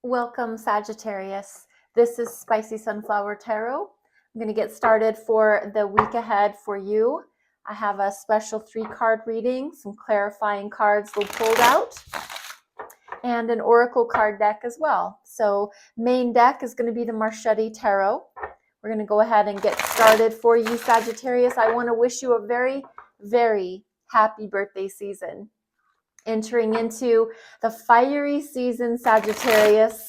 Welcome, Sagittarius. This is Spicy Sunflower Tarot. I'm going to get started for the week ahead for you. I have a special 3-card reading, some clarifying cards were pulled out, and an oracle card deck as well. So main deck is going to be the Marchetti Tarot. We're going to go ahead and get started for you, Sagittarius. I want to wish you a very, very happy birthday season. Entering into the fiery season, Sagittarius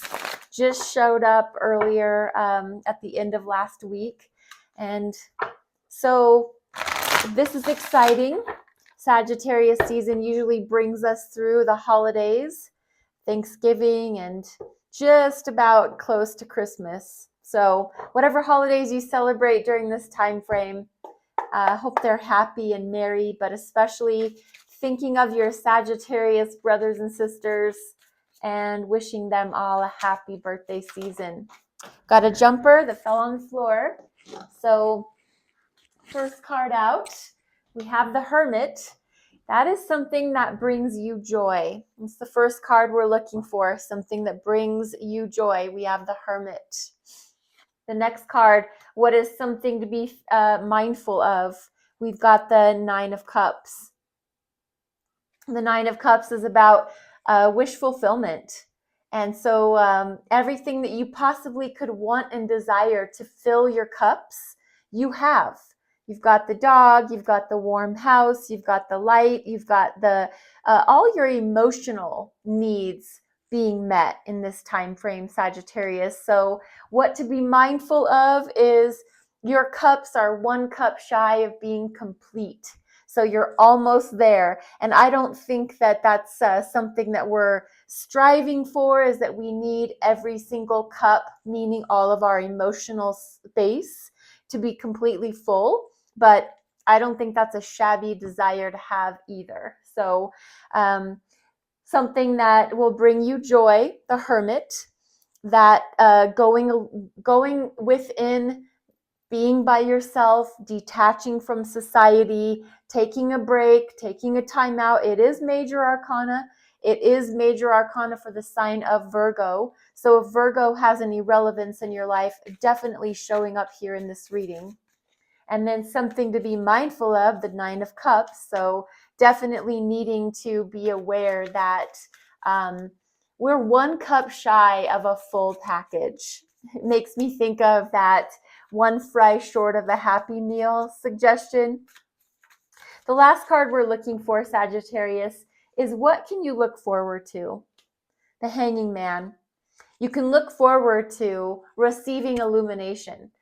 just showed up earlier at the end of last week. And so this is exciting. Sagittarius season usually brings us through the holidays, Thanksgiving, and just about close to Christmas. So whatever holidays you celebrate during this time frame, I hope they're happy and merry, but especially thinking of your Sagittarius brothers and sisters and wishing them all a happy birthday season. Got a jumper that fell on the floor. So first card out, we have the Hermit. That is something that brings you joy. It's the first card we're looking for, something that brings you joy. We have the Hermit. The next card, what is something to be mindful of? We've got the Nine of Cups. The Nine of Cups is about wish fulfillment. And so everything that you possibly could want and desire to fill your cups, you have. You've got the dog, you've got the warm house, you've got the light, you've got the all your emotional needs being met in this time frame, Sagittarius. So what to be mindful of is your cups are 1 cup shy of being complete. So you're almost there. And I don't think that that's something that we're striving for, is that we need every single cup, meaning all of our emotional space, to be completely full. But I don't think that's a shabby desire to have either. So something that will bring you joy, the Hermit, that going within, being by yourself, detaching from society, taking a break, taking a time out. It is major arcana. It is major arcana for the sign of Virgo. So if Virgo has any relevance in your life, definitely showing up here in this reading. And then something to be mindful of, the Nine of Cups. So definitely needing to be aware that we're 1 cup shy of a full package. It makes me think of that 1 fry short of a Happy Meal suggestion. The last card we're looking for, Sagittarius, is what can you look forward to? The Hanging Man. You can look forward to receiving illumination,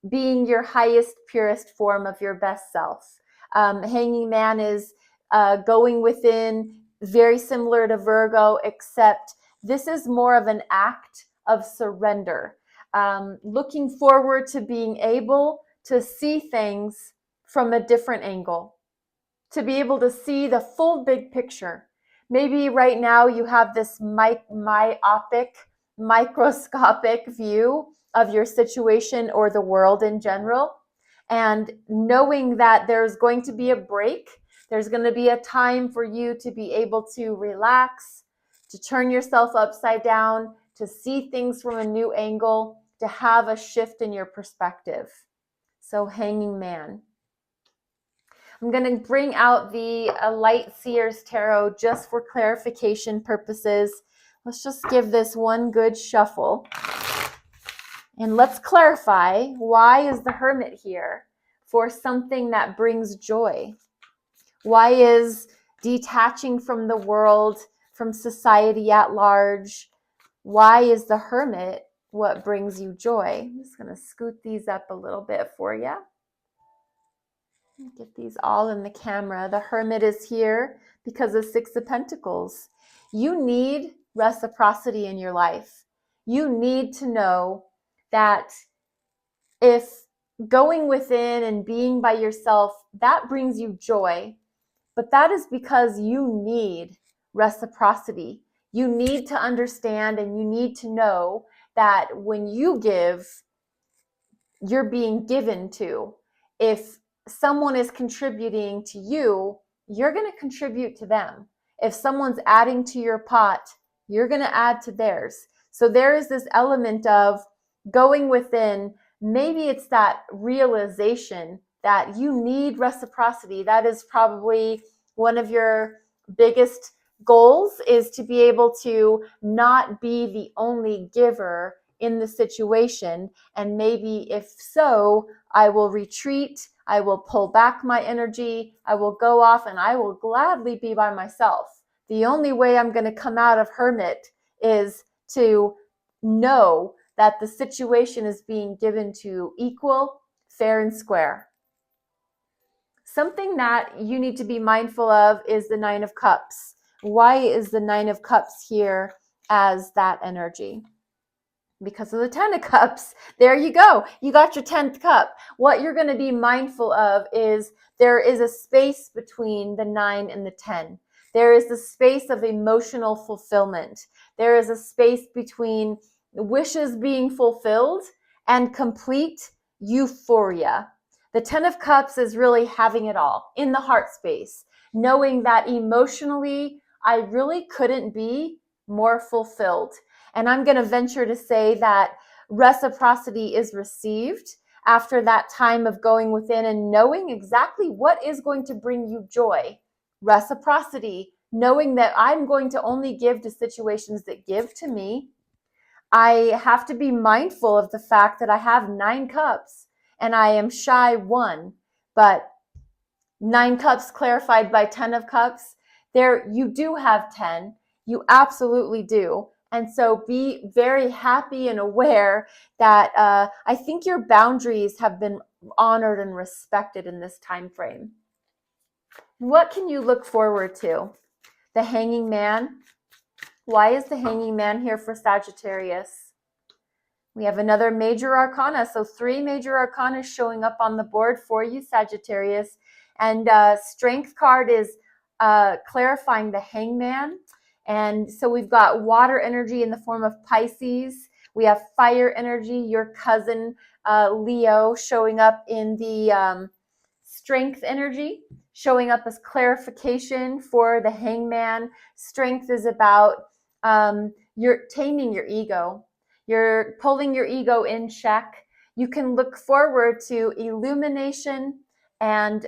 being your highest, purest form of your best self. Hanging Man is going within, very similar to Virgo, except this is more of an act of surrender. Looking forward to being able to see things from a different angle, to be able to see the full big picture. Maybe right now you have this myopic, microscopic view of your situation or the world in general. And knowing that there's going to be a break, there's going to be a time for you to be able to relax, to turn yourself upside down, to see things from a new angle, to have a shift in your perspective. So Hanging Man. I'm going to bring out the Light Seers Tarot just for clarification purposes. Let's just give this one good shuffle. And let's clarify, why is the Hermit here? For something that brings joy. Why is detaching from the world, from society at large, why is the Hermit what brings you joy? I'm just going to scoot these up a little bit for you. Get these all in the camera. The Hermit is here because of 6 of Pentacles. You need reciprocity in your life. You need to know that if going within and being by yourself, that brings you joy, but that is because you need reciprocity. You need to understand and you need to know that when you give, you're being given to. If someone is contributing to you, you're going to contribute to them. If someone's adding to your pot, you're going to add to theirs. So there is this element of going within. Maybe it's that realization that you need reciprocity. That is probably one of your biggest goals, is to be able to not be the only giver in the situation. And maybe if so, I will retreat, I will pull back my energy, I will go off, and I will gladly be by myself. The only way I'm going to come out of hermit is to know that the situation is being given to equal, fair, and square. Something that you need to be mindful of is the Nine of Cups. Why is the Nine of Cups here as that energy? Because of the Ten of Cups. There you go. You got your 10th cup. What you're going to be mindful of is there is a space between the 9 and the 10. There is the space of emotional fulfillment. There is a space between wishes being fulfilled and complete euphoria. The 10 of Cups is really having it all in the heart space, knowing that emotionally, I really couldn't be more fulfilled. And I'm going to venture to say that reciprocity is received after that time of going within and knowing exactly what is going to bring you joy. Reciprocity, knowing that I'm going to only give to situations that give to me. I have to be mindful of the fact that I have 9 cups and I am shy 1, but 9 cups clarified by 10 of cups. There, you do have 10. You absolutely do. And so be very happy and aware that I think your boundaries have been honored and respected in this time frame. What can you look forward to? The Hanging Man. Why is the Hanging Man here for Sagittarius? We have another major arcana. So 3 major arcana showing up on the board for you, Sagittarius. And Strength card is clarifying the Hangman. And so we've got water energy in the form of Pisces. We have fire energy, your cousin Leo, showing up in the strength energy, showing up as clarification for the Hangman. Strength is about you're taming your ego. You're pulling your ego in check. You can look forward to illumination and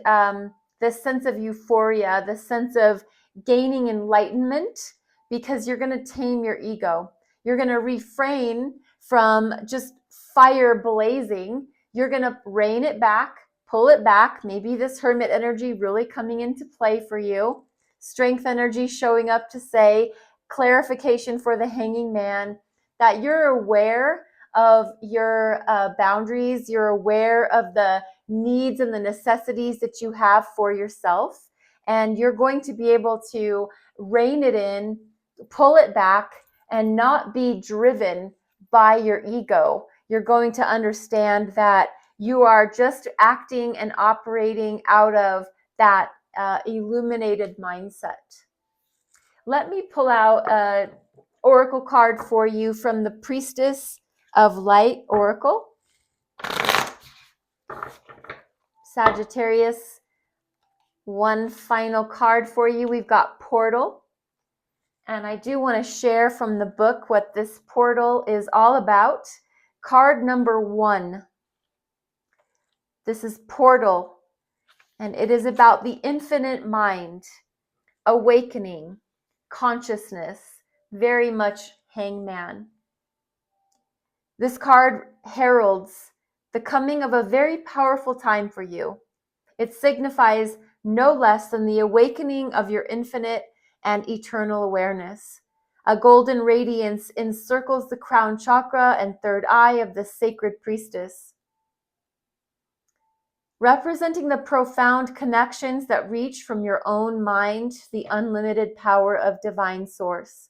this sense of euphoria, the sense of gaining enlightenment, because you're going to tame your ego. You're going to refrain from just fire blazing. You're going to rein it back, pull it back. Maybe this hermit energy really coming into play for you. Strength energy showing up to say clarification for the Hanging Man, that you're aware of your boundaries. You're aware of the needs and the necessities that you have for yourself. And you're going to be able to rein it in, pull it back, and not be driven by your ego. You're going to understand that you are just acting and operating out of that illuminated mindset. Let me pull out an oracle card for you from the Priestess of Light Oracle. Sagittarius, one final card for you. We've got Portal. And I do want to share from the book what this portal is all about. Card number 1. This is Portal, and it is about the infinite mind, awakening, consciousness, very much Hangman. This card heralds the coming of a very powerful time for you. It signifies no less than the awakening of your infinite and eternal awareness. A golden radiance encircles the crown chakra and third eye of the sacred priestess, representing the profound connections that reach from your own mind to the unlimited power of divine source.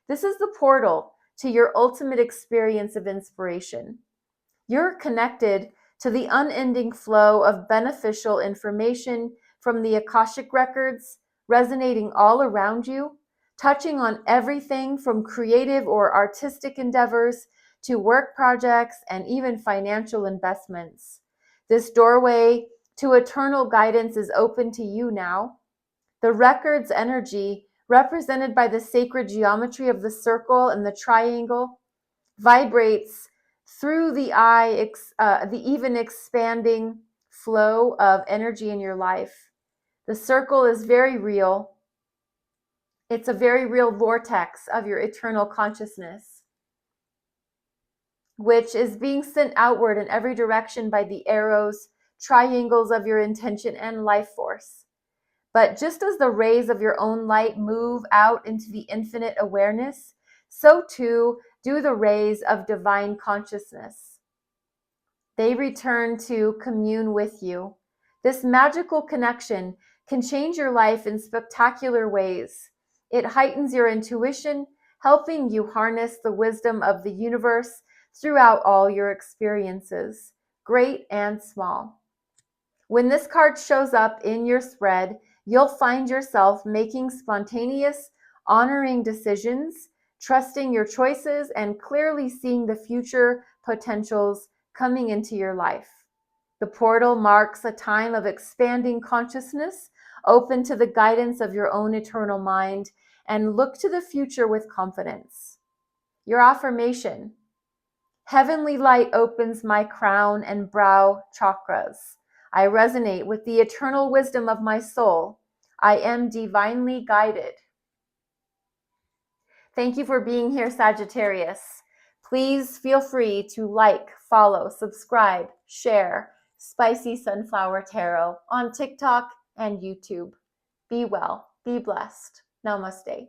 This is the portal to your ultimate experience of inspiration. You're connected to the unending flow of beneficial information from the Akashic records, resonating all around you, touching on everything from creative or artistic endeavors to work projects and even financial investments. This doorway to eternal guidance is open to you now. The records energy, represented by the sacred geometry of the circle and the triangle, vibrates through the the even expanding flow of energy in your life. The circle is very real. It's a very real vortex of your eternal consciousness, which is being sent outward in every direction by the arrows, triangles of your intention and life force. But just as the rays of your own light move out into the infinite awareness, so too do the rays of divine consciousness. They return to commune with you. This magical connection can change your life in spectacular ways. It heightens your intuition, helping you harness the wisdom of the universe throughout all your experiences, great and small. When this card shows up in your spread, you'll find yourself making spontaneous, honoring decisions, trusting your choices, and clearly seeing the future potentials coming into your life. The portal marks a time of expanding consciousness, open to the guidance of your own eternal mind, and look to the future with confidence. Your affirmation: heavenly light opens my crown and brow chakras. I resonate with the eternal wisdom of my soul. I am divinely guided. Thank you for being here, Sagittarius. Please feel free to like, follow, subscribe, share Spicy Sunflower Tarot on TikTok and YouTube. Be well, be blessed. Namaste.